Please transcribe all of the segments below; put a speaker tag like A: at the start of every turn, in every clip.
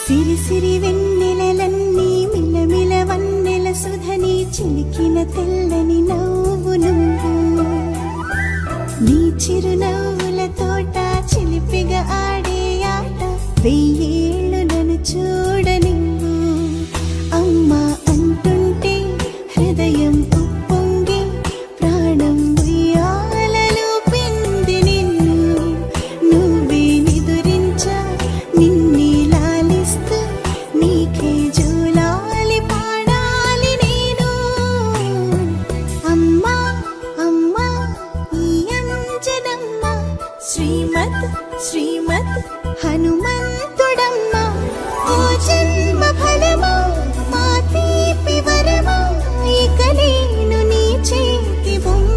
A: సిరి సిరి వెన్నెలలన్నీ మిలమిల వన్నెల సుధని చిలికిన తెల్లని నవ్వు నువ్వు నీ చిరునవ్వుల తోట చిలిపిగా ఆడే ఆట వెయ్యేళ్ళు నన్ను చూడనివ్వు అమ్మా అంటుంటే హృదయం ఉప్పొంగి ప్రాణం ఉయ్యాలలో పిండి నిన్ను నువ్వే నిదురించా నిన్నే లాలిస్తూ నీకే జూలాలి పాడాలి నేను అమ్మా అమ్మా ఈ అంజనమ్మ శ్రీమత్ శ్రీమత్ హనుమంతుడమ్మ ఓ జన్మ ఫలమా మా తీపి వరమా ఇక నేను నీ చేతి బొమ్మ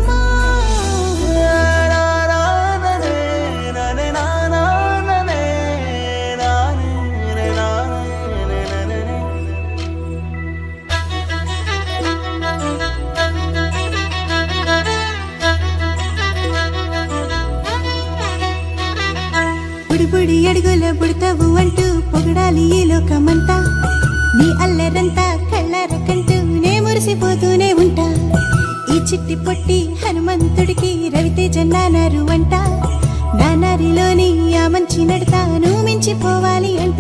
A: బుడి అడుగుల బుడతావు అంటూ పొగడాలి ఈ లోకమంతా నీ అల్లరంతా కళ్ళారకంటూ నే మురిసిపోతూనే ఉంటా ఈ చిట్టి పొట్టి హనుమంతుడికి రవితేజ నానారు అంట నానారిలోని ఆ మంచి నడతా నువ్వు మించిపోవాలి అంట